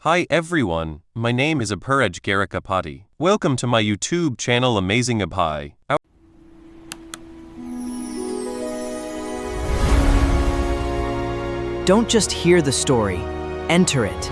Hi everyone, my name is Abhiraj Garikapati. Welcome to my YouTube channel Amazing Abhi. Don't just hear the story, enter it.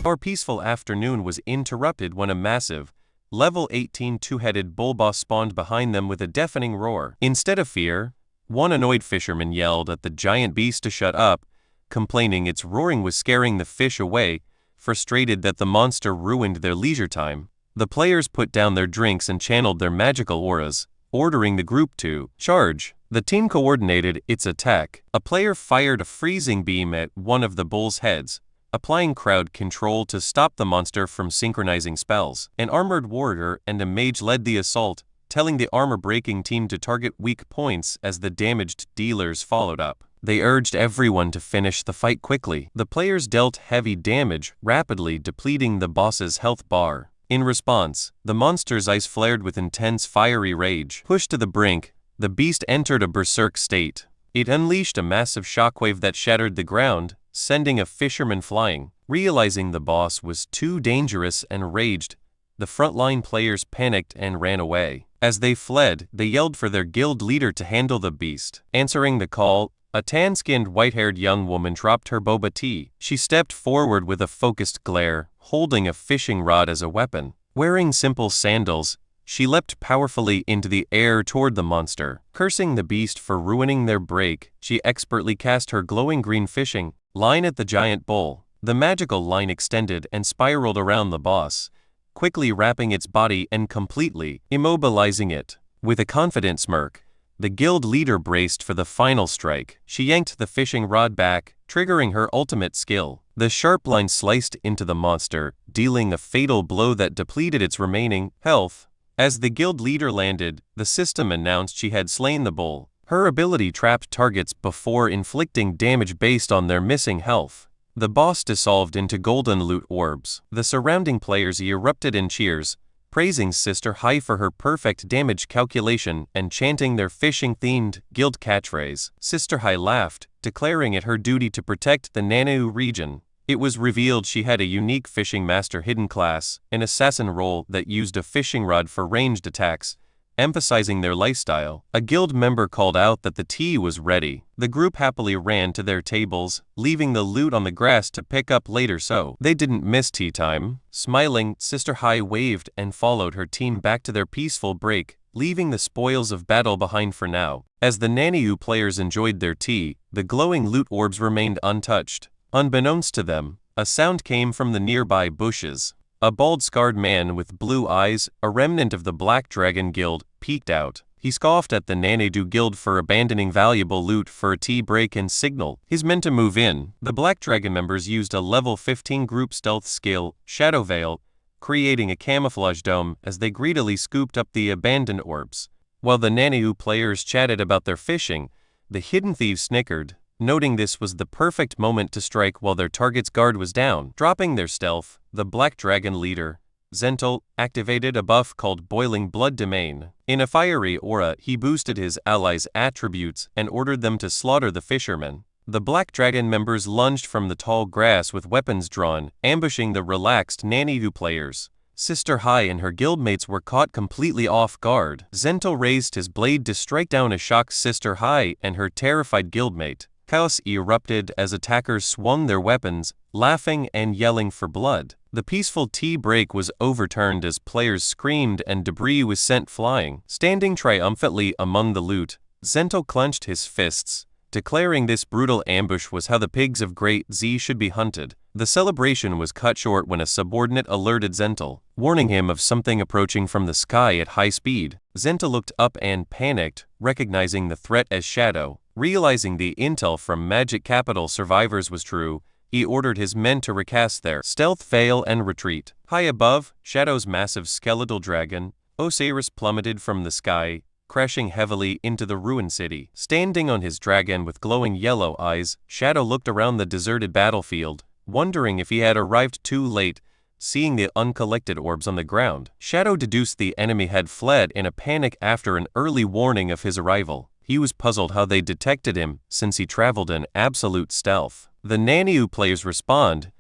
Our peaceful afternoon was interrupted when a massive, level 18 two-headed bull boss spawned behind them with a deafening roar. Instead of fear, one annoyed fisherman yelled at the giant beast to shut up, complaining its roaring was scaring the fish away. Frustrated that the monster ruined their leisure time, the players put down their drinks and channeled their magical auras, ordering the group to charge. The team coordinated its attack. A player fired a freezing beam at one of the bull's heads, applying crowd control to stop the monster from synchronizing spells. An armored warrior and a mage led the assault, telling the armor-breaking team to target weak points as the damaged dealers followed up. They urged everyone to finish the fight quickly. The players dealt heavy damage, rapidly depleting the boss's health bar. In response, the monster's eyes flared with intense fiery rage. Pushed to the brink, the beast entered a berserk state. It unleashed a massive shockwave that shattered the ground, sending a fisherman flying. Realizing the boss was too dangerous and raged, the frontline players panicked and ran away. As they fled, they yelled for their guild leader to handle the beast. Answering the call, a tan-skinned, white-haired young woman dropped her boba tea. She stepped forward with a focused glare, holding a fishing rod as a weapon. Wearing simple sandals, she leapt powerfully into the air toward the monster. Cursing the beast for ruining their break, she expertly cast her glowing green fishing line at the giant bull. The magical line extended and spiraled around the boss, quickly wrapping its body and completely immobilizing it. With a confident smirk, the guild leader braced for the final strike. She yanked the fishing rod back, triggering her ultimate skill. The sharp line sliced into the monster, dealing a fatal blow that depleted its remaining health. As the guild leader landed, the system announced she had slain the bull. Her ability trapped targets before inflicting damage based on their missing health. The boss dissolved into golden loot orbs. The surrounding players erupted in cheers, praising Sister Hai for her perfect damage calculation and chanting their fishing-themed guild catchphrase. Sister Hai laughed, declaring it her duty to protect the Nanaue region. It was revealed she had a unique fishing master hidden class, an assassin role that used a fishing rod for ranged attacks, emphasizing their lifestyle. A guild member called out that the tea was ready. The group happily ran to their tables, leaving the loot on the grass to pick up later so they didn't miss tea time. Smiling, Sister Hai waved and followed her team back to their peaceful break, leaving the spoils of battle behind for now. As the Nanaue players enjoyed their tea, the glowing loot orbs remained untouched. Unbeknownst to them, a sound came from the nearby bushes. A bald, scarred man with blue eyes, a remnant of the Black Dragon Guild, peeked out. He scoffed at the Nanaue Guild for abandoning valuable loot for a tea break and signal he's meant to move in. The Black Dragon members used a level 15 group stealth skill, Shadow Veil, creating a camouflage dome as they greedily scooped up the abandoned orbs. While the Nanaue players chatted about their fishing, the hidden thieves snickered, noting this was the perfect moment to strike while their target's guard was down. Dropping their stealth, the Black Dragon leader, Zentl, activated a buff called Boiling Blood Domain. In a fiery aura, he boosted his allies' attributes and ordered them to slaughter the fishermen. The Black Dragon members lunged from the tall grass with weapons drawn, ambushing the relaxed Nanaue players. Sister Hai and her guildmates were caught completely off guard. Zentl raised his blade to strike down a shocked Sister Hai and her terrified guildmate. Chaos erupted as attackers swung their weapons, laughing and yelling for blood. The peaceful tea break was overturned as players screamed and debris was sent flying. Standing triumphantly among the loot, Zentl clenched his fists, declaring this brutal ambush was how the pigs of Great Z should be hunted. The celebration was cut short when a subordinate alerted Zentl, warning him of something approaching from the sky at high speed. Zentl looked up and panicked, recognizing the threat as Shadow. Realizing the intel from Magic Capital survivors was true, he ordered his men to recast their stealth veil and retreat. High above, Shadow's massive skeletal dragon, Osiris, plummeted from the sky, crashing heavily into the ruined city. Standing on his dragon with glowing yellow eyes, Shadow looked around the deserted battlefield, wondering if he had arrived too late. Seeing the uncollected orbs on the ground, Shadow deduced the enemy had fled in a panic after an early warning of his arrival. He was puzzled how they detected him, since he traveled in absolute stealth. The Nanaue players respond,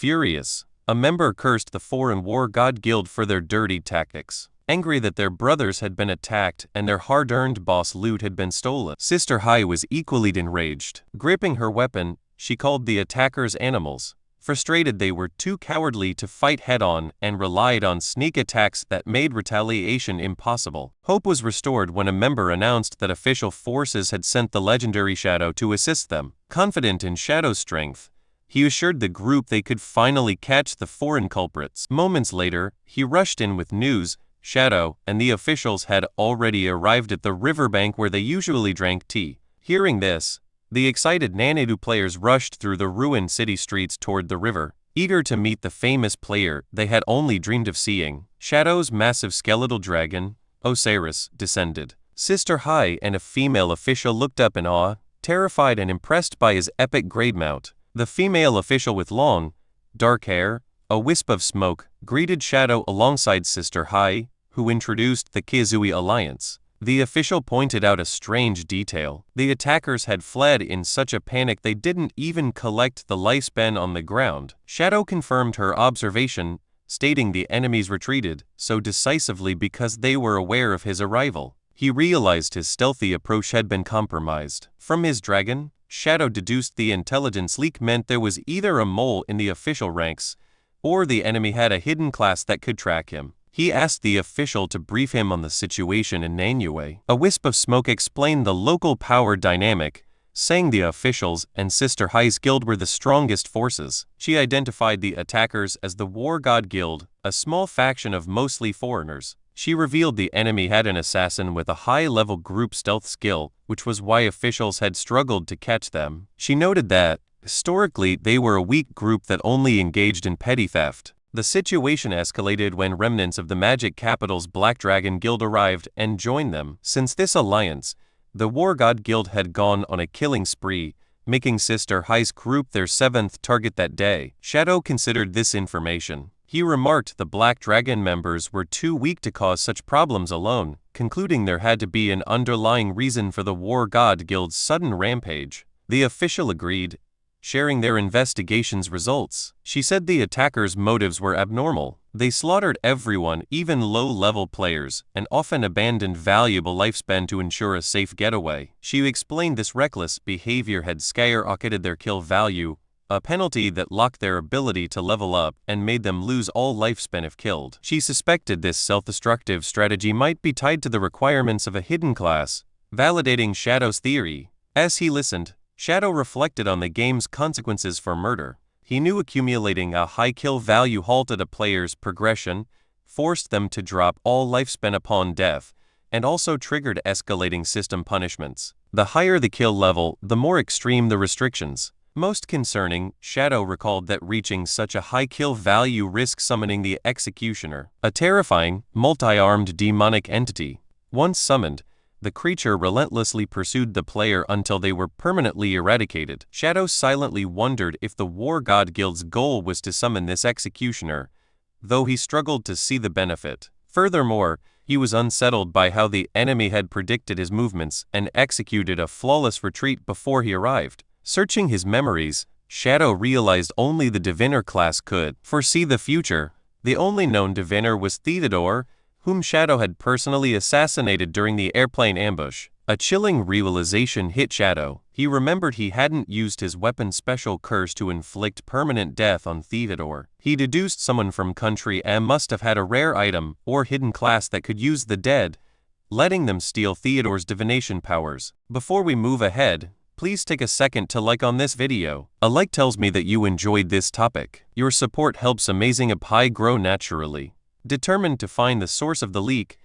Furious, a member cursed the foreign war god guild for their dirty tactics. Angry that their brothers had been attacked and their hard-earned boss loot had been stolen, Sister Hai was equally enraged. Gripping her weapon, she called the attackers animals. Frustrated, they were too cowardly to fight head-on and relied on sneak attacks that made retaliation impossible. Hope was restored when a member announced that official forces had sent the legendary Shadow to assist them. Confident in Shadow's strength, he assured the group they could finally catch the foreign culprits. Moments later, he rushed in with news. Shadow and the officials had already arrived at the riverbank where they usually drank tea. Hearing this, the excited Nanadu players rushed through the ruined city streets toward the river, eager to meet the famous player they had only dreamed of seeing. Shadow's massive skeletal dragon, Osiris, descended. Sister Hai and a female official looked up in awe, terrified and impressed by his epic grade mount. The female official with long, dark hair, a wisp of smoke, greeted Shadow alongside Sister Hai, who introduced the Kizui Alliance. The official pointed out a strange detail. The attackers had fled in such a panic they didn't even collect the lifespan on the ground. Shadow confirmed her observation, stating the enemies retreated so decisively because they were aware of his arrival. He realized his stealthy approach had been compromised. From his dragon, Shadow deduced the intelligence leak meant there was either a mole in the official ranks, or the enemy had a hidden class that could track him. He asked the official to brief him on the situation in Nanyue. A wisp of smoke explained the local power dynamic, saying the officials and Sister Hai's guild were the strongest forces. She identified the attackers as the War God Guild, a small faction of mostly foreigners. She revealed the enemy had an assassin with a high-level group stealth skill, which was why officials had struggled to catch them. She noted that, historically, they were a weak group that only engaged in petty theft. The situation escalated when remnants of the Magic Capital's Black Dragon Guild arrived and joined them. Since this alliance, the War God Guild had gone on a killing spree, making Sister Hai's group their 7th target that day. Shadow considered this information. He remarked the Black Dragon members were too weak to cause such problems alone, concluding there had to be an underlying reason for the War God Guild's sudden rampage. The official agreed, sharing their investigation's results. She said the attackers' motives were abnormal. They slaughtered everyone, even low-level players, and often abandoned valuable lifespan to ensure a safe getaway. She explained this reckless behavior had skyrocketed their kill value, a penalty that locked their ability to level up and made them lose all lifespan if killed. She suspected this self-destructive strategy might be tied to the requirements of a hidden class, validating Shadow's theory. As he listened, Shadow reflected on the game's consequences for murder. He knew accumulating a high kill value halted a player's progression, forced them to drop all lifespan upon death, and also triggered escalating system punishments. The higher the kill level, the more extreme the restrictions. Most concerning, Shadow recalled that reaching such a high kill value risks summoning the Executioner, a terrifying, multi-armed demonic entity. Once summoned, the creature relentlessly pursued the player until they were permanently eradicated. Shadow silently wondered if the War God Guild's goal was to summon this Executioner, though he struggled to see the benefit. Furthermore, he was unsettled by how the enemy had predicted his movements and executed a flawless retreat before he arrived. Searching his memories, Shadow realized only the Diviner class could foresee the future. The only known Diviner was Theodore, whom Shadow had personally assassinated during the airplane ambush. A chilling realization hit Shadow. He remembered he hadn't used his weapon's special curse to inflict permanent death on Theodore. He deduced someone from Country M must have had a rare item or hidden class that could use the dead, letting them steal Theodore's divination powers. Before we move ahead, please take a second to like on this video. A like tells me that you enjoyed this topic. Your support helps Amazing Pi grow naturally. Determined to find the source of the leak,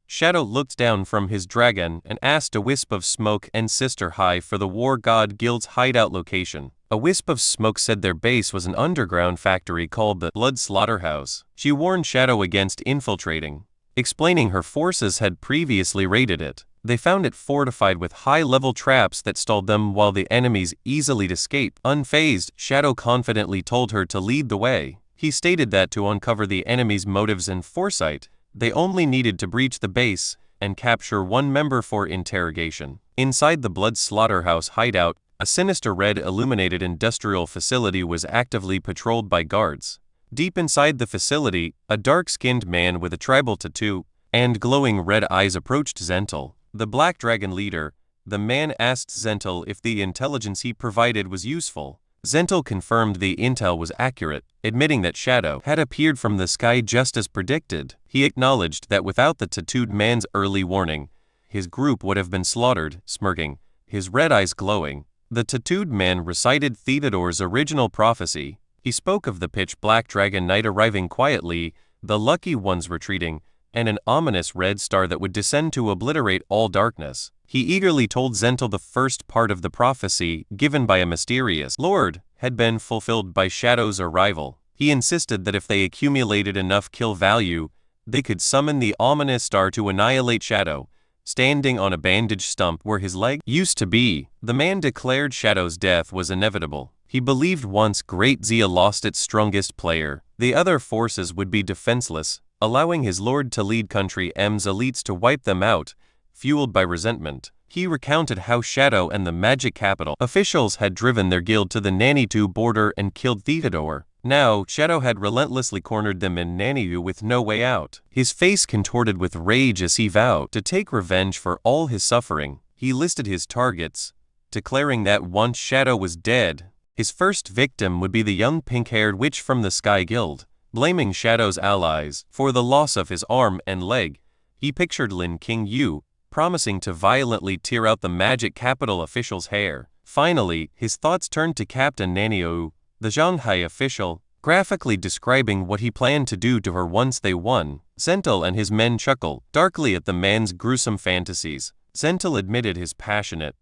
Shadow looked down from his dragon and asked a wisp of smoke and Sister Hai for the War God Guild's hideout location. A wisp of smoke said their base was an underground factory called the Blood Slaughterhouse. She warned Shadow against infiltrating, explaining her forces had previously raided it. They found it fortified with high-level traps that stalled them while the enemies easily escaped. Unfazed, Shadow confidently told her to lead the way. He stated that to uncover the enemy's motives and foresight, they only needed to breach the base and capture one member for interrogation. Inside the Blood Slaughterhouse hideout, A sinister red illuminated industrial facility was actively patrolled by guards. Deep inside the facility, a dark-skinned man with a tribal tattoo and glowing red eyes approached Zentil, the Black Dragon leader. The man asked Zentil if the intelligence he provided was useful. Zentil confirmed the intel was accurate, admitting that Shadow had appeared from the sky just as predicted. He acknowledged that without the tattooed man's early warning, his group would have been slaughtered, smirking, his red eyes glowing. The tattooed man recited Theodore's original prophecy. He spoke of the pitch-black dragon knight arriving quietly, the lucky ones retreating, and an ominous red star that would descend to obliterate all darkness. He eagerly told Zentil the first part of the prophecy, given by a mysterious lord, had been fulfilled by Shadow's arrival. He insisted that if they accumulated enough kill value, they could summon the ominous star to annihilate Shadow, standing on a bandaged stump where his leg used to be. The man declared Shadow's death was inevitable. He believed once Great Zia lost its strongest player, the other forces would be defenseless, allowing his lord to lead Country M's elites to wipe them out, fueled by resentment. He recounted how Shadow and the Magic Capital officials had driven their guild to the Nanitu border and killed Theodore. Now, Shadow had relentlessly cornered them in Nanitu with no way out. His face contorted with rage as he vowed to take revenge for all his suffering. He listed his targets, declaring that once Shadow was dead, his first victim would be the young pink-haired witch from the Sky Guild. Blaming Shadow's allies for the loss of his arm and leg, he pictured Lin King Yu, promising to violently tear out the Magic Capital official's hair. Finally, his thoughts turned to Captain Naniou, the Zhanghai official, graphically describing what he planned to do to her once they won. Zentil and his men chuckled darkly at the man's gruesome fantasies. Zentil admitted his passionate,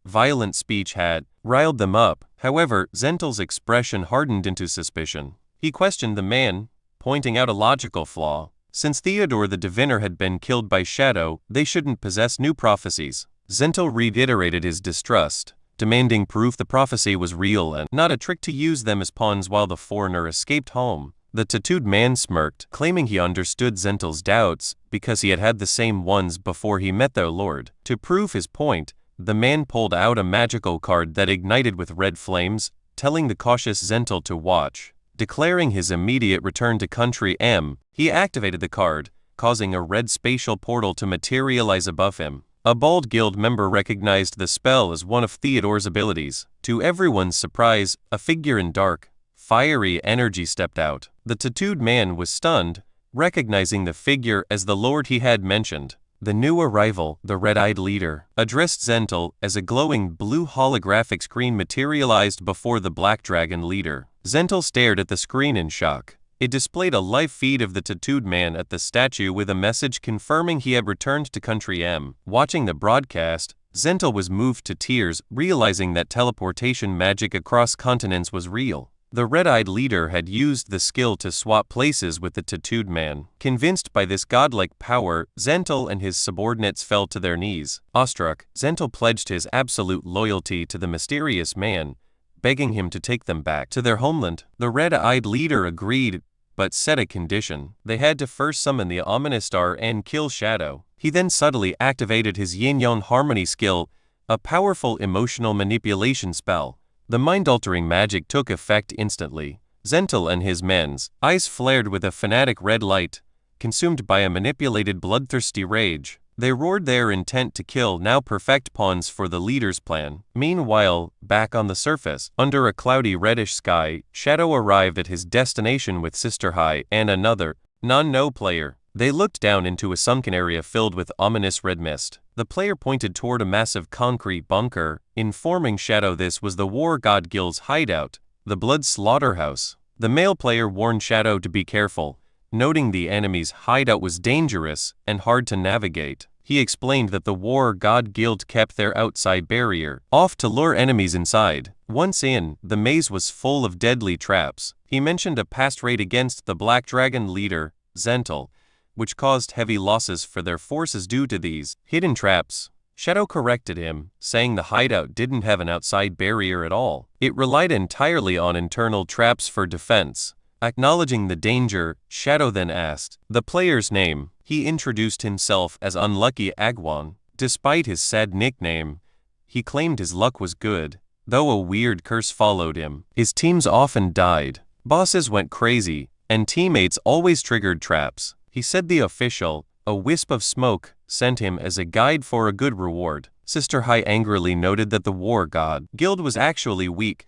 violent speech had riled them up. However, Zentil's expression hardened into suspicion. He questioned the man, pointing out a logical flaw. Since Theodore the Diviner had been killed by Shadow, they shouldn't possess new prophecies. Zentil reiterated his distrust, demanding proof the prophecy was real and not a trick to use them as pawns while the foreigner escaped home. The tattooed man smirked, claiming he understood Zentil's doubts because he had had the same ones before he met their lord. To prove his point, the man pulled out a magical card that ignited with red flames, telling the cautious Zentil to watch. Declaring his immediate return to Country M, he activated the card, causing a red spatial portal to materialize above him. A bald guild member recognized the spell as one of Theodore's abilities. To everyone's surprise, a figure in dark, fiery energy stepped out. The tattooed man was stunned, recognizing the figure as the lord he had mentioned. The new arrival, the red-eyed leader, addressed Zentil as a glowing blue holographic screen materialized before the Black Dragon leader. Zentil stared at the screen in shock. It displayed a live feed of the tattooed man at the statue with a message confirming he had returned to Country M. Watching the broadcast, Zentil was moved to tears, realizing that teleportation magic across continents was real. The red-eyed leader had used the skill to swap places with the tattooed man. Convinced by this godlike power, Zentil and his subordinates fell to their knees. Awestruck, Zentil pledged his absolute loyalty to the mysterious man, begging him to take them back to their homeland. The red-eyed leader agreed, but set a condition. They had to first summon the ominous star and kill Shadow. He then subtly activated his yin-yang harmony skill, a powerful emotional manipulation spell. The mind-altering magic took effect instantly. Zentil and his men's eyes flared with a fanatic red light, consumed by a manipulated bloodthirsty rage. They roared their intent to kill now perfect pawns for the leader's plan. Meanwhile, back on the surface, under a cloudy reddish sky, Shadow arrived at his destination with Sister Hai and another, non-no player. They looked down into a sunken area filled with ominous red mist. The player pointed toward a massive concrete bunker, informing Shadow this was the War God Guild's hideout, the Blood Slaughterhouse. The male player warned Shadow to be careful, noting the enemy's hideout was dangerous and hard to navigate. He explained that the War God Guild kept their outside barrier off to lure enemies inside. Once in, the maze was full of deadly traps. He mentioned a past raid against the Black Dragon leader, Zentil, which caused heavy losses for their forces due to these hidden traps. Shadow corrected him, saying the hideout didn't have an outside barrier at all. It relied entirely on internal traps for defense. Acknowledging the danger, Shadow then asked the player's name. He introduced himself as Unlucky Agwan. Despite his sad nickname, he claimed his luck was good. though a weird curse followed him. His teams often died, bosses went crazy, and teammates always triggered traps. He said the official, a wisp of smoke, sent him as a guide for a good reward. Sister Hai angrily noted that the War God Guild was actually weak,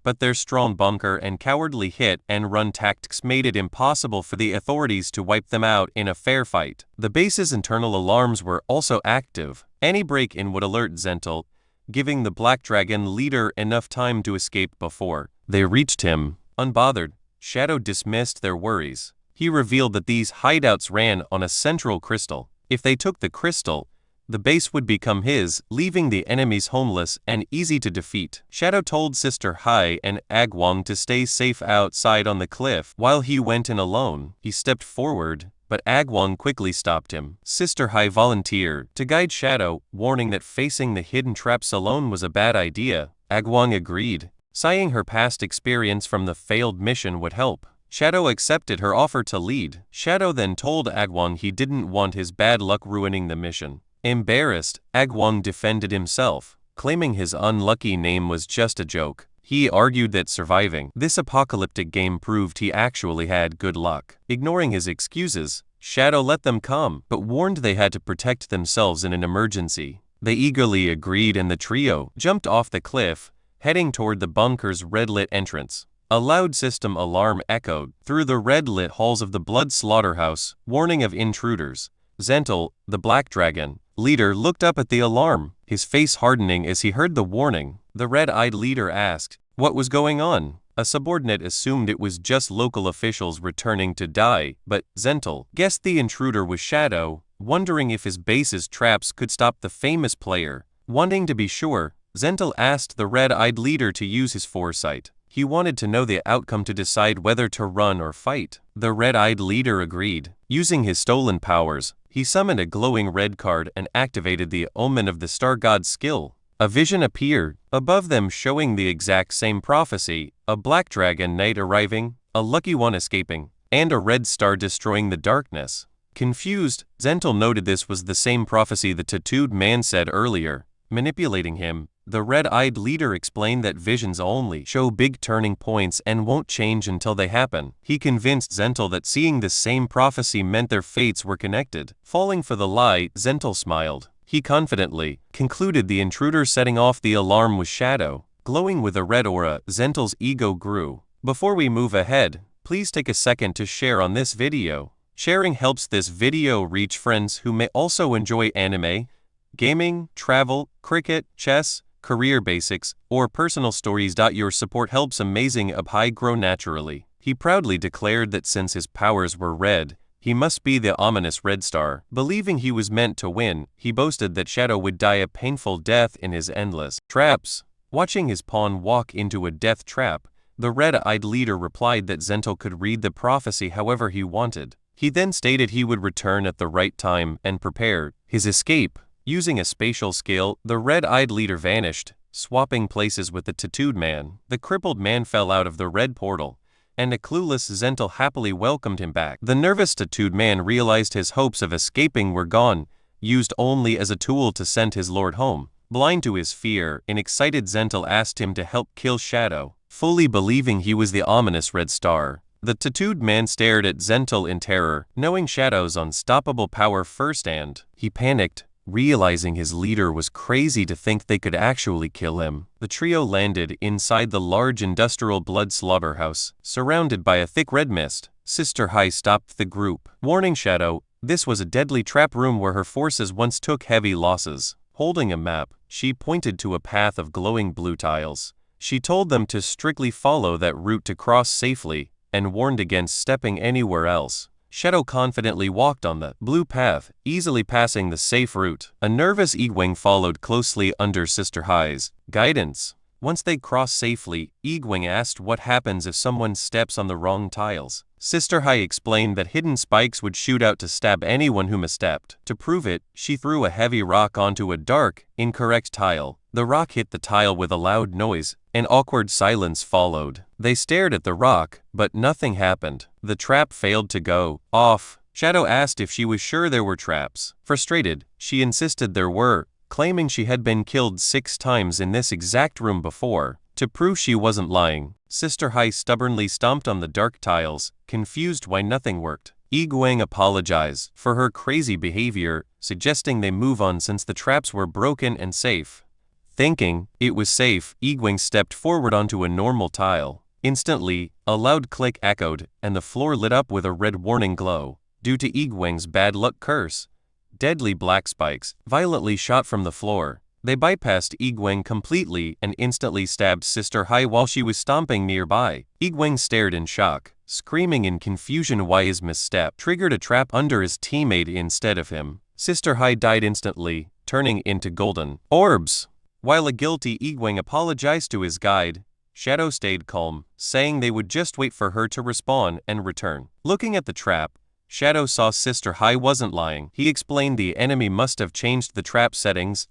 but their strong bunker and cowardly hit-and-run tactics made it impossible for the authorities to wipe them out in a fair fight. The base's internal alarms were also active. Any break-in would alert Zentil, giving the Black Dragon leader enough time to escape before they reached him. Unbothered, Shadow dismissed their worries. He revealed that these hideouts ran on a central crystal. If they took the crystal, the base would become his, leaving the enemies homeless and easy to defeat. Shadow told Sister Hai and Agwong to stay safe outside on the cliff while he went in alone. He stepped forward, but Agwong quickly stopped him. Sister Hai volunteered to guide Shadow, warning that facing the hidden traps alone was a bad idea. Agwong agreed, saying her past experience from the failed mission would help. Shadow accepted her offer to lead. Shadow then told Agwong he didn't want his bad luck ruining the mission. Embarrassed, Agwong defended himself, claiming his unlucky name was just a joke. He argued that surviving this apocalyptic game proved he actually had good luck. Ignoring his excuses, Shadow let them come, but warned they had to protect themselves in an emergency. They eagerly agreed and the trio jumped off the cliff, heading toward the bunker's red-lit entrance. A loud system alarm echoed through the red-lit halls of the Blood Slaughterhouse, warning of intruders. Zentil, the Black Dragon leader, looked up at the alarm, his face hardening as he heard the warning. The red-eyed leader asked what was going on. A subordinate assumed it was just local officials returning to die, but Zentil guessed the intruder was Shadow, wondering if his base's traps could stop the famous player. Wanting to be sure, Zentil asked the red-eyed leader to use his foresight. He wanted to know the outcome to decide whether to run or fight. The red-eyed leader agreed. Using his stolen powers, he summoned a glowing red card and activated the Omen of the Star God's skill. A vision appeared above them showing the exact same prophecy, a black dragon knight arriving, a lucky one escaping, and a red star destroying the darkness. Confused, Zentil noted this was the same prophecy the tattooed man said earlier. Manipulating him, the red-eyed leader explained that visions only show big turning points and won't change until they happen. He convinced Zentil that seeing the same prophecy meant their fates were connected. Falling for the lie, Zentil smiled. He confidently concluded the intruder setting off the alarm was Shadow. Glowing with a red aura, Zentil's ego grew. Before we move ahead, please take a second to share on this video. Sharing helps this video reach friends who may also enjoy anime, gaming, travel, cricket, chess, career basics, or personal stories. Your support helps Amazing Abhai grow naturally. He proudly declared that since his powers were red, he must be the ominous Red Star. Believing he was meant to win, he boasted that Shadow would die a painful death in his endless traps. Watching his pawn walk into a death trap, the red-eyed leader replied that Zentil could read the prophecy however he wanted. He then stated he would return at the right time and prepare his escape. Using a spatial skill, the red-eyed leader vanished, swapping places with the tattooed man. The crippled man fell out of the red portal, and a clueless Zentil happily welcomed him back. The nervous tattooed man realized his hopes of escaping were gone, used only as a tool to send his lord home. Blind to his fear, an excited Zentil asked him to help kill Shadow, fully believing he was the ominous Red Star. The tattooed man stared at Zentil in terror, knowing Shadow's unstoppable power firsthand. He panicked, realizing his leader was crazy to think they could actually kill him. The trio landed inside the large industrial blood slaughterhouse, surrounded by a thick red mist. Sister Hai stopped the group, warning Shadow this was a deadly trap room where her forces once took heavy losses. Holding a map, she pointed to a path of glowing blue tiles. She told them to strictly follow that route to cross safely, and warned against stepping anywhere else. Shadow confidently walked on the blue path, easily passing the safe route. A nervous Egwing followed closely under Sister Hai's guidance. Once they crossed safely, Egwing asked what happens if someone steps on the wrong tiles. Sister Hai explained that hidden spikes would shoot out to stab anyone who misstepped. To prove it, she threw a heavy rock onto a dark, incorrect tile. The rock hit the tile with a loud noise. An awkward silence followed. They stared at the rock, but nothing happened. The trap failed to go off. Shadow asked if she was sure there were traps. Frustrated, she insisted there were, claiming she had been killed 6 times in this exact room before. To prove she wasn't lying, Sister Hai stubbornly stomped on the dark tiles, confused why nothing worked. Yiguang apologized for her crazy behavior, suggesting they move on since the traps were broken and safe. Thinking it was safe, Yiguang stepped forward onto a normal tile. Instantly, a loud click echoed, and the floor lit up with a red warning glow. Due to Yiguang's bad luck curse, deadly black spikes violently shot from the floor. They bypassed Yiguang completely and instantly stabbed Sister Hai while she was stomping nearby. Yiguang stared in shock, screaming in confusion why his misstep triggered a trap under his teammate instead of him. Sister Hai died instantly, turning into golden orbs. While a guilty Yiguang apologized to his guide, Shadow stayed calm, saying they would just wait for her to respawn and return. Looking at the trap, Shadow saw Sister Hai wasn't lying. He explained the enemy must have changed the trap settings,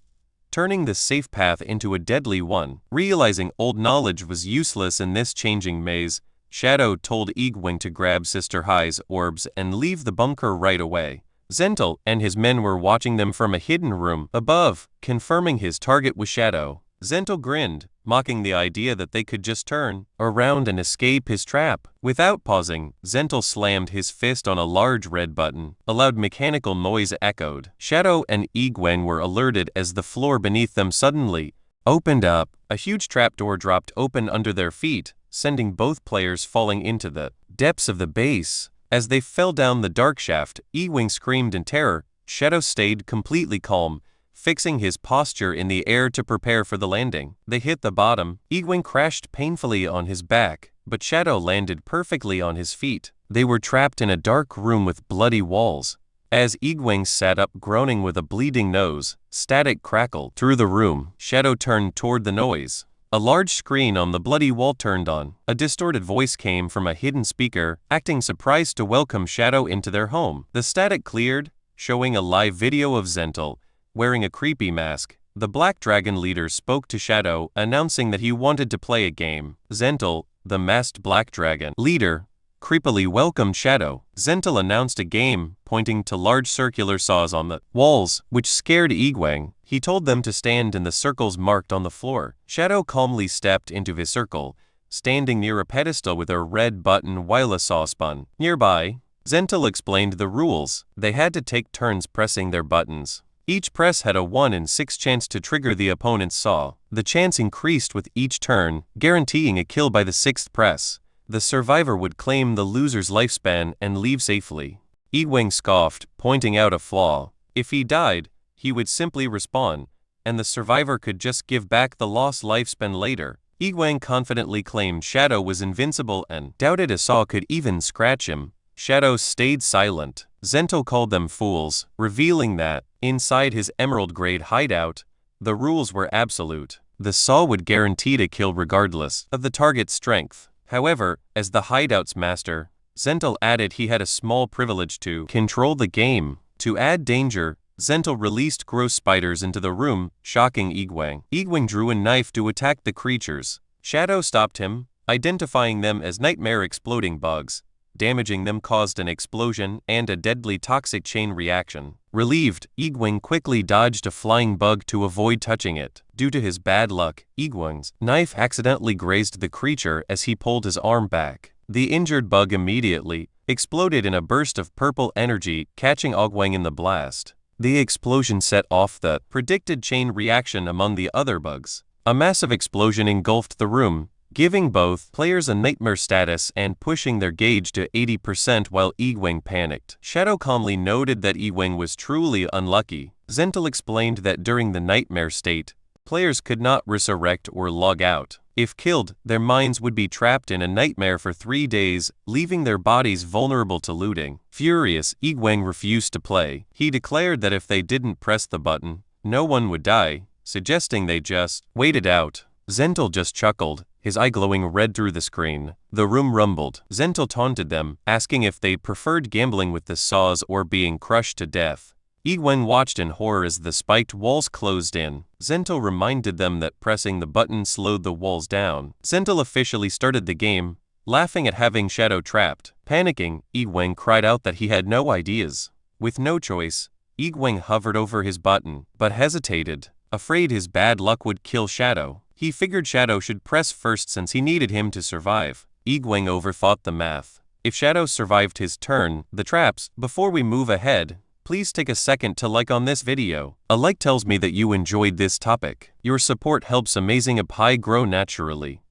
turning the safe path into a deadly one. Realizing old knowledge was useless in this changing maze, Shadow told Yiguang to grab Sister Hai's orbs and leave the bunker right away. Zental and his men were watching them from a hidden room above, confirming his target was Shadow. Zental grinned, mocking the idea that they could just turn around and escape his trap. Without pausing, Zental slammed his fist on a large red button. A loud mechanical noise echoed. Shadow and Yiguang were alerted as the floor beneath them suddenly opened up. A huge trapdoor dropped open under their feet, sending both players falling into the depths of the base. As they fell down the dark shaft, Yiguang screamed in terror. Shadow stayed completely calm, fixing his posture in the air to prepare for the landing. They hit the bottom. Yiguang crashed painfully on his back, but Shadow landed perfectly on his feet. They were trapped in a dark room with bloody walls. As Yiguang sat up groaning with a bleeding nose, static crackled through the room. Shadow turned toward the noise. A large screen on the bloody wall turned on. A distorted voice came from a hidden speaker, acting surprised to welcome Shadow into their home. The static cleared, showing a live video of Zental wearing a creepy mask. The Black Dragon leader spoke to Shadow, announcing that he wanted to play a game. Zental, the masked Black Dragon leader, creepily welcomed Shadow. Zental announced a game, pointing to large circular saws on the walls, which scared Yiguang. He told them to stand in the circles marked on the floor. Shadow calmly stepped into his circle, standing near a pedestal with a red button while a saw spun. Nearby, Zental explained the rules. They had to take turns pressing their buttons. Each press had a 1 in 6 chance to trigger the opponent's saw. The chance increased with each turn, guaranteeing a kill by the 6th press. The survivor would claim the loser's lifespan and leave safely. Yiguang scoffed, pointing out a flaw. If he died, he would simply respawn, and the survivor could just give back the lost lifespan later. Yiguang confidently claimed Shadow was invincible and doubted a saw could even scratch him. Shadow stayed silent. Zental called them fools, revealing that, inside his emerald-grade hideout, the rules were absolute. The saw would guarantee a kill regardless of the target's strength. However, as the hideout's master, Zental added he had a small privilege to control the game. To add danger, Zental released gross spiders into the room, shocking Yiguang. Yiguang drew a knife to attack the creatures. Shadow stopped him, identifying them as nightmare exploding bugs. Damaging them caused an explosion and a deadly toxic chain reaction. Relieved, Yiguang quickly dodged a flying bug to avoid touching it. Due to his bad luck, Yiguang's knife accidentally grazed the creature as he pulled his arm back. The injured bug immediately exploded in a burst of purple energy, catching Yiguang in the blast. The explosion set off the predicted chain reaction among the other bugs. A massive explosion engulfed the room, giving both players a nightmare status and pushing their gauge to 80% while Yiguang panicked. Shadow calmly noted that Yiguang was truly unlucky. Zental explained that during the nightmare state, players could not resurrect or log out. If killed, their minds would be trapped in a nightmare for 3 days, leaving their bodies vulnerable to looting. Furious, Yiguang refused to play. He declared that if they didn't press the button, no one would die, suggesting they just wait it out. Zental just chuckled, his eye glowing red through the screen. The room rumbled. Zental taunted them, asking if they preferred gambling with the saws or being crushed to death. Yiguang watched in horror as the spiked walls closed in. Zental reminded them that pressing the button slowed the walls down. Zental officially started the game, laughing at having Shadow trapped. Panicking, Yiguang cried out that he had no ideas. With no choice, Egwene hovered over his button, but hesitated, afraid his bad luck would kill Shadow. He figured Shadow should press first since he needed him to survive. Egwene overthought the math. If Shadow survived his turn, the traps, before we move ahead, please take a second to like on this video. A like tells me that you enjoyed this topic. Your support helps Amazing Pie grow naturally.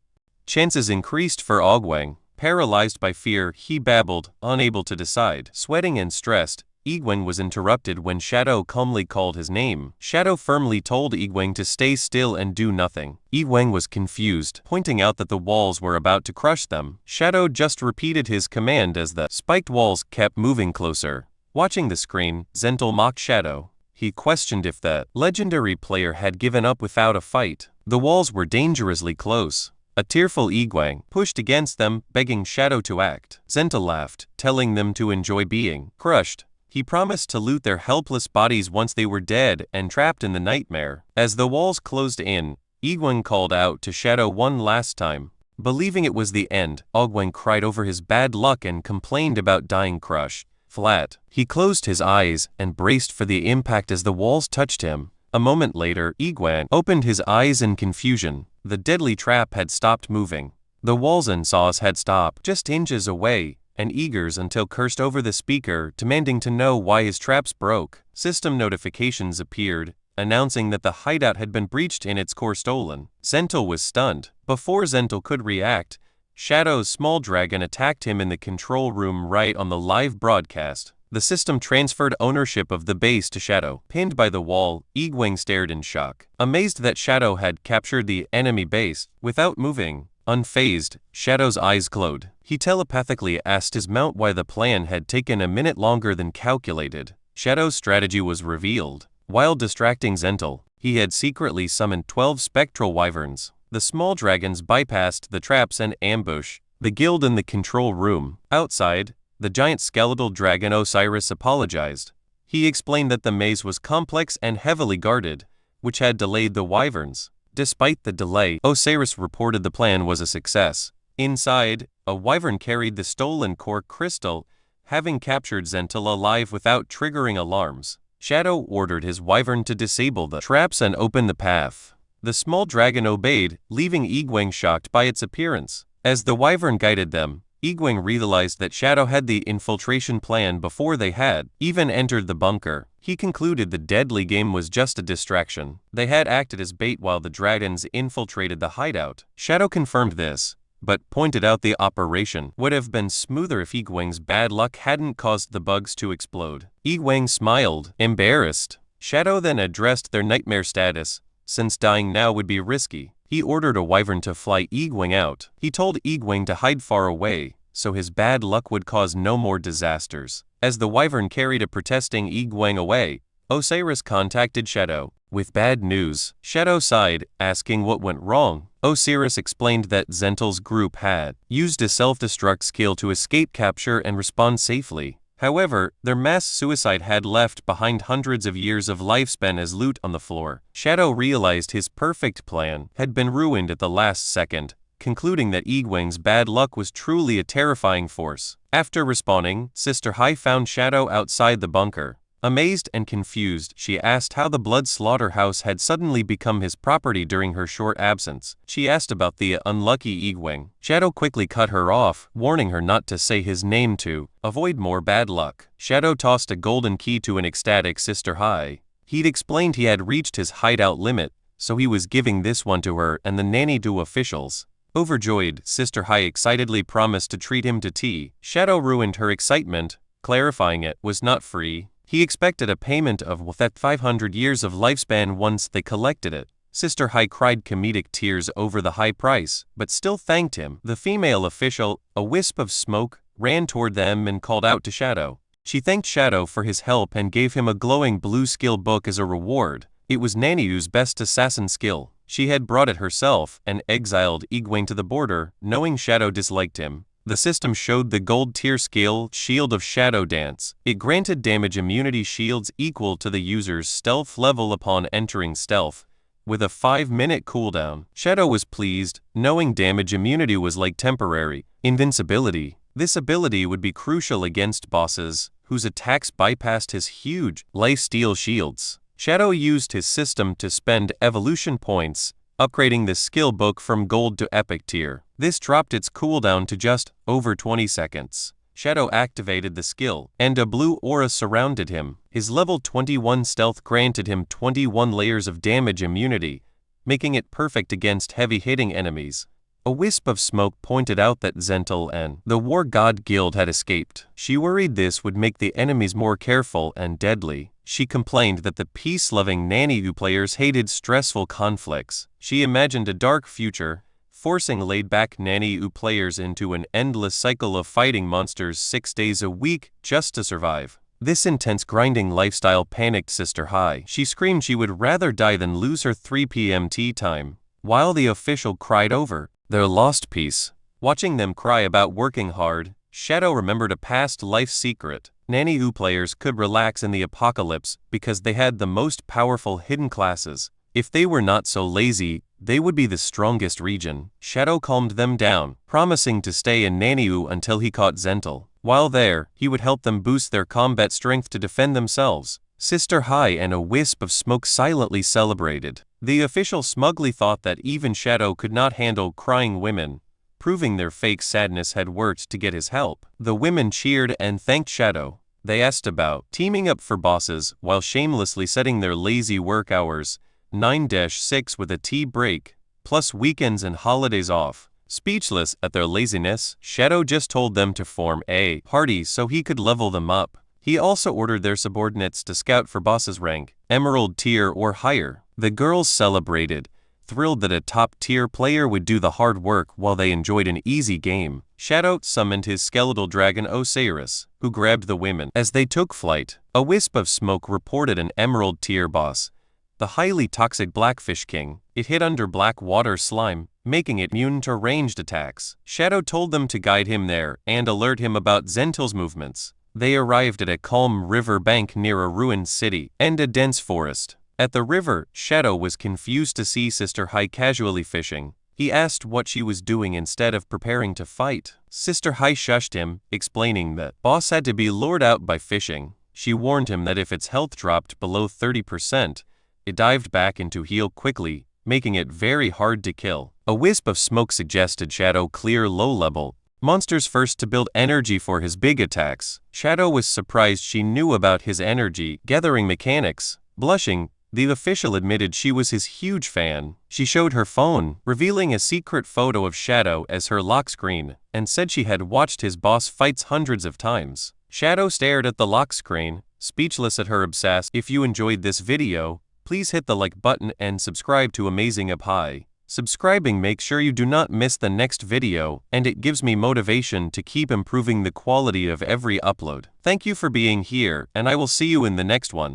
Chances increased for Egwene. Paralyzed by fear, he babbled, unable to decide. Sweating and stressed, Egwene was interrupted when Shadow calmly called his name. Shadow firmly told Egwene to stay still and do nothing. Egwene was confused, pointing out that the walls were about to crush them. Shadow just repeated his command as the spiked walls kept moving closer. Watching the screen, Zentral mocked Shadow. He questioned if the legendary player had given up without a fight. The walls were dangerously close. A tearful Egwene pushed against them, begging Shadow to act. Zentral laughed, telling them to enjoy being crushed. He promised to loot their helpless bodies once they were dead and trapped in the nightmare. As the walls closed in, Egwene called out to Shadow one last time. Believing it was the end, Egwene cried over his bad luck and complained about dying crushed flat. He closed his eyes and braced for the impact as the walls touched him. A moment later, Egwene opened his eyes in confusion. The deadly trap had stopped moving. The walls and saws had stopped just inches away, and Eagers until cursed over the speaker, demanding to know why his traps broke. System notifications appeared, announcing that the hideout had been breached and its core stolen. Zentral was stunned. Before Zentral could react, Shadow's small dragon attacked him in the control room right on the live broadcast. The system transferred ownership of the base to Shadow. Pinned by the wall, Egwene stared in shock. Amazed that Shadow had captured the enemy base, without moving, unfazed, Shadow's eyes glowed. He telepathically asked his mount why the plan had taken a minute longer than calculated. Shadow's strategy was revealed. While distracting Zentral, he had secretly summoned 12 spectral wyverns. The small dragons bypassed the traps and ambush the guild in the control room. Outside, the giant skeletal dragon Osiris apologized. He explained that the maze was complex and heavily guarded, which had delayed the wyverns. Despite the delay, Osiris reported the plan was a success. Inside, a wyvern carried the stolen core crystal, having captured Zentral alive without triggering alarms. Shadow ordered his wyvern to disable the traps and open the path. The small dragon obeyed, leaving Egwene shocked by its appearance. As the wyvern guided them, Egwene realized that Shadow had the infiltration plan before they had even entered the bunker. He concluded the deadly game was just a distraction. They had acted as bait while the dragons infiltrated the hideout. Shadow confirmed this, but pointed out the operation would have been smoother if Egwene's bad luck hadn't caused the bugs to explode. Egwene smiled, embarrassed. Shadow then addressed their nightmare status, since dying now would be risky. He ordered a wyvern to fly Egwene out. He told Egwene to hide far away, so his bad luck would cause no more disasters. As the wyvern carried a protesting Egwene away, Osiris contacted Shadow with bad news. Shadow sighed, asking what went wrong. Osiris explained that Zentral's group had used a self-destruct skill to escape capture and respond safely. However, their mass suicide had left behind hundreds of years of lifespan as loot on the floor. Shadow realized his perfect plan had been ruined at the last second, concluding that Egwene's bad luck was truly a terrifying force. After respawning, Sister Hai found Shadow outside the bunker. Amazed and confused, she asked how the Blood Slaughterhouse had suddenly become his property during her short absence. She asked about the unlucky Egwene. Shadow quickly cut her off, warning her not to say his name to avoid more bad luck. Shadow tossed a golden key to an ecstatic Sister Hai. He'd explained he had reached his hideout limit, so he was giving this one to her and the Nanny-Do officials. Overjoyed, Sister Hai excitedly promised to treat him to tea. Shadow ruined her excitement, clarifying it was not free. He expected a payment of that 500 years of lifespan once they collected it. Sister Hai cried comedic tears over the high price, but still thanked him. The female official, a wisp of smoke, ran toward them and called out to Shadow. She thanked Shadow for his help and gave him a glowing blue skill book as a reward. It was Nanny-Do's best assassin skill. She had brought it herself and exiled Egwene to the border, knowing Shadow disliked him. The system showed the gold tier skill, Shield of Shadow Dance. It granted damage immunity shields equal to the user's stealth level upon entering stealth, with a 5-minute cooldown. Shadow was pleased, knowing damage immunity was like temporary invincibility. This ability would be crucial against bosses, whose attacks bypassed his huge lifesteal shields. Shadow used his system to spend evolution points, upgrading the skill book from gold to epic tier. This dropped its cooldown to just over 20 seconds. Shadow activated the skill, and a blue aura surrounded him. His level 21 stealth granted him 21 layers of damage immunity, making it perfect against heavy-hitting enemies. A wisp of smoke pointed out that Zentil and the War God Guild had escaped. She worried this would make the enemies more careful and deadly. She complained that the peace-loving Naniu players hated stressful conflicts. She imagined a dark future, forcing laid-back Naniu players into an endless cycle of fighting monsters 6 days a week just to survive. This intense grinding lifestyle panicked Sister Hai. She screamed she would rather die than lose her 3 p.m. tea time, while the official cried over their lost peace. Watching them cry about working hard, Shadow remembered a past life secret. Naniu players could relax in the apocalypse because they had the most powerful hidden classes. If they were not so lazy, they would be the strongest region. Shadow calmed them down, promising to stay in Naniu until he caught Zentil. While there, he would help them boost their combat strength to defend themselves. Sister Hai and a wisp of smoke silently celebrated. The official smugly thought that even Shadow could not handle crying women, proving their fake sadness had worked to get his help. The women cheered and thanked Shadow. They asked about teaming up for bosses while shamelessly setting their lazy work hours 9-6 with a tea break, plus weekends and holidays off. Speechless at their laziness, Shadow just told them to form a party so he could level them up. He also ordered their subordinates to scout for bosses rank Emerald tier or higher. The girls celebrated, thrilled that a top-tier player would do the hard work while they enjoyed an easy game. Shadow summoned his skeletal dragon Osiris, who grabbed the women. As they took flight, a wisp of smoke reported an Emerald tier boss, the highly toxic Blackfish King. It hid under black water slime, making it immune to ranged attacks. Shadow told them to guide him there and alert him about Zentil's movements. They arrived at a calm river bank near a ruined city and a dense forest. At the river, Shadow was confused to see Sister Hai casually fishing. He asked what she was doing instead of preparing to fight. Sister Hai shushed him, explaining that boss had to be lured out by fishing. She warned him that if its health dropped below 30%, it dived back into heal quickly, making it very hard to kill. A wisp of smoke suggested Shadow clear low-level monsters first to build energy for his big attacks. Shadow was surprised she knew about his energy gathering mechanics. Blushing, the official admitted she was his huge fan. She showed her phone, revealing a secret photo of Shadow as her lock screen, and said she had watched his boss fights hundreds of times. Shadow stared at the lock screen, speechless at her obsess. If you enjoyed this video, please hit the like button and subscribe to Amazing Up High. Subscribing makes sure you do not miss the next video, and it gives me motivation to keep improving the quality of every upload. Thank you for being here, and I will see you in the next one.